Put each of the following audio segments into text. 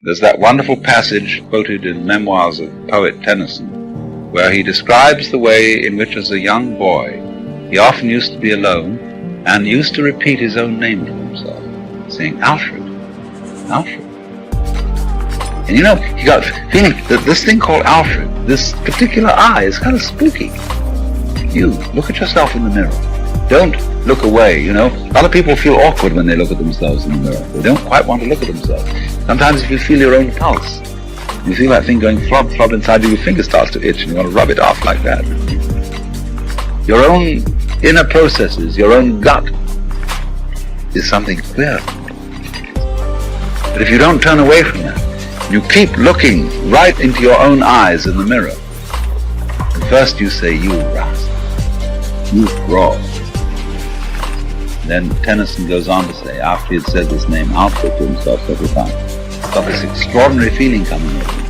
There's that wonderful passage quoted in Memoirs of poet Tennyson, where he describes the way in which as a young boy he often used to be alone and used to repeat his own name to himself, saying, Alfred, Alfred. And you know, he got feeling that this thing called Alfred, this particular eye, is kind of spooky. You, look at yourself in the mirror. Don't look away, you know. A lot of people feel awkward when they look at themselves in the mirror. They don't quite want to look at themselves. Sometimes if you feel your own pulse, you feel that thing going flub, flub inside you, your finger starts to itch and you want to rub it off like that. Your own inner processes, your own gut is something clear. But if you don't turn away from that, you keep looking right into your own eyes in the mirror. And first you say, you rascal, you fraud. Then Tennyson goes on to say, after he had said this name Alfred to himself several times, got this extraordinary feeling coming over him,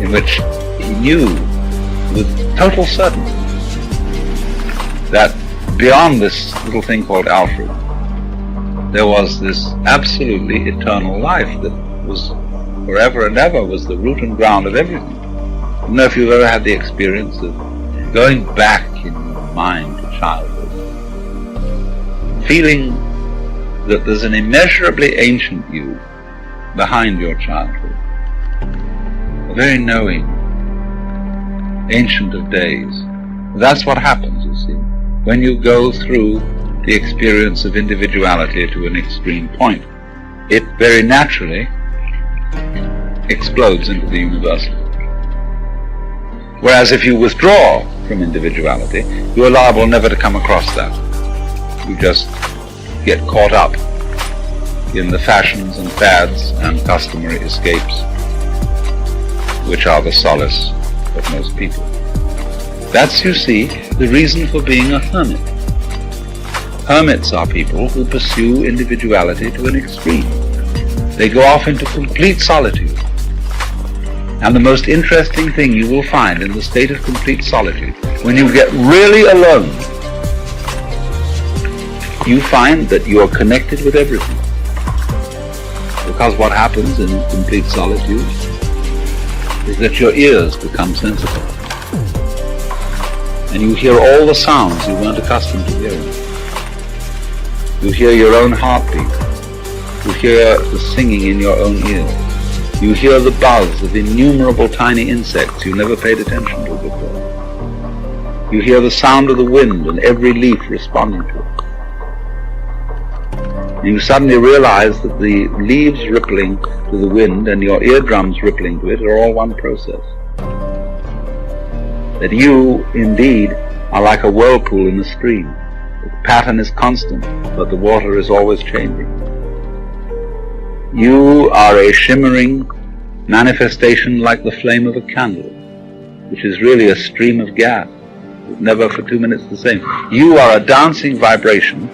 in which he knew with total certainty that beyond this little thing called Alfred, there was this absolutely eternal life that was forever and ever, was the root and ground of everything. I don't know if you've ever had the experience of going back in your mind to childhood, feeling that there's an immeasurably ancient you behind your childhood, a very knowing, ancient of days. That's what happens, you see, when you go through the experience of individuality to an extreme point. It very naturally explodes into the universal. Whereas if you withdraw from individuality, you are liable never to come across that. You just get caught up in the fashions and fads and customary escapes, which are the solace of most people. That's, you see, the reason for being a hermit. Hermits are people who pursue individuality to an extreme. They go off into complete solitude. And the most interesting thing you will find in the state of complete solitude, when you get really alone, you find that you are connected with everything. Because what happens in complete solitude is that your ears become sensitive. And you hear all the sounds you weren't accustomed to hearing. You hear your own heartbeat. You hear the singing in your own ears. You hear the buzz of innumerable tiny insects you never paid attention to before. You hear the sound of the wind and every leaf responding to it. And you suddenly realize that the leaves rippling to the wind and your eardrums rippling to it are all one process. That you, indeed, are like a whirlpool in a stream. The pattern is constant, but the water is always changing. You are a shimmering manifestation like the flame of a candle, which is really a stream of gas, never for 2 minutes the same. You are a dancing vibration,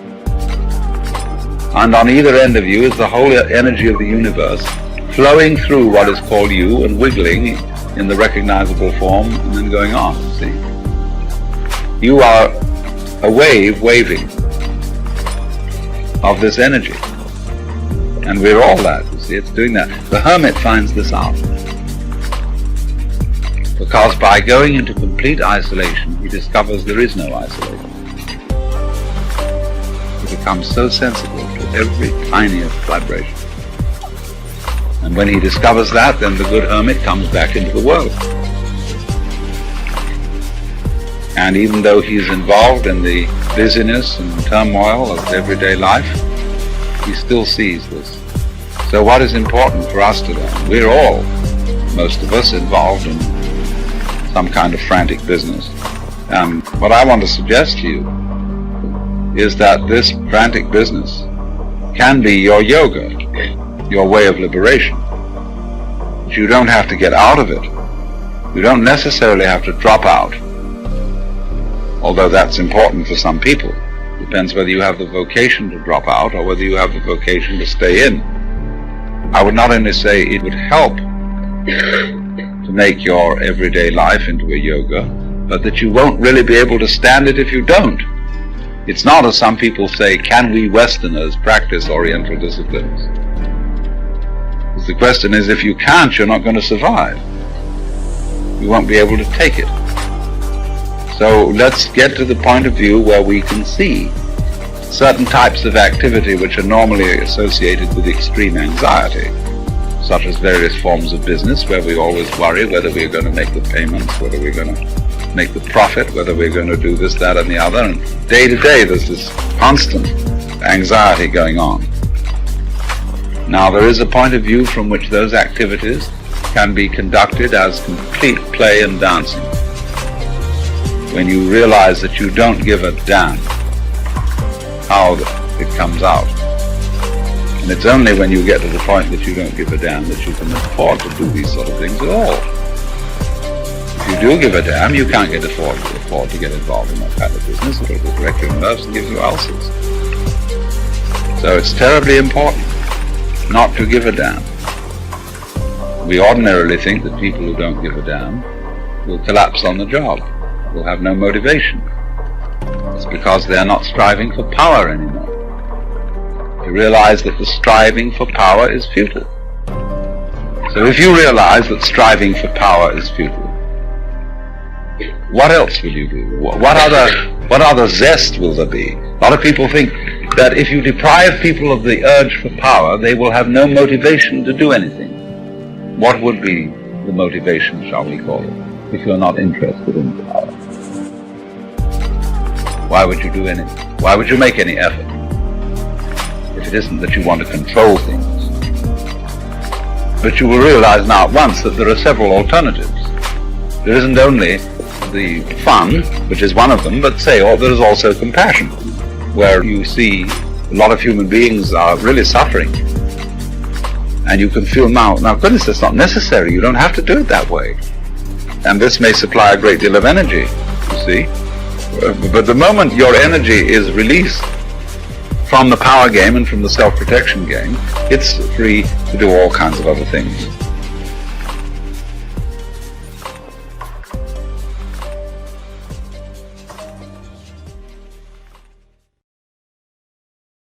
and on either end of you is the whole energy of the universe flowing through what is called you and wiggling in the recognizable form and then going on, see. You are a wave waving of this energy. And we're all that, you see, it's doing that. The hermit finds this out. Because by going into complete isolation, he discovers there is no isolation. He becomes so sensitive to every tiniest vibration. And when he discovers that, then the good hermit comes back into the world. And even though he's involved in the busyness and turmoil of everyday life, he still sees this. So what is important for us to learn? We're all, most of us, involved in some kind of frantic business. And what I want to suggest to you is that this frantic business can be your yoga, your way of liberation. But you don't have to get out of it. You don't necessarily have to drop out, although that's important for some people. It depends whether you have the vocation to drop out or whether you have the vocation to stay in. I would not only say it would help to make your everyday life into a yoga, but that you won't really be able to stand it if you don't. It's not, as some people say, can we Westerners practice Oriental disciplines? The question is, if you can't, you're not going to survive. You won't be able to take it. So let's get to the point of view where we can see certain types of activity which are normally associated with extreme anxiety, such as various forms of business where we always worry whether we're going to make the payments, whether we're going to make the profit, whether we're going to do this, that, and the other. And day to day there's this constant anxiety going on. Now there is a point of view from which those activities can be conducted as complete play and dancing. When you realize that you don't give a damn how it comes out. And it's only when you get to the point that you don't give a damn that you can afford to do these sort of things at all. If you do give a damn, you can't afford to get involved in that kind of business. It'll just wreck your nerves and give you ulcers. So it's terribly important not to give a damn. We ordinarily think that people who don't give a damn will collapse on the job, will have no motivation. It's because they're not striving for power anymore. You realize that the striving for power is futile. So if you realize that striving for power is futile, what else will you do? What other zest will there be? A lot of people think that if you deprive people of the urge for power, they will have no motivation to do anything. What would be the motivation, shall we call it, if you're not interested in power? Why would you do anything? Why would you make any effort if it isn't that you want to control things? But you will realize now at once that there are several alternatives. There isn't only the fun, which is one of them, but there is also compassion, where you see a lot of human beings are really suffering. And you can feel now goodness, that's not necessary. You don't have to do it that way. And this may supply a great deal of energy, you see. But the moment your energy is released from the power game and from the self-protection game, it's free to do all kinds of other things.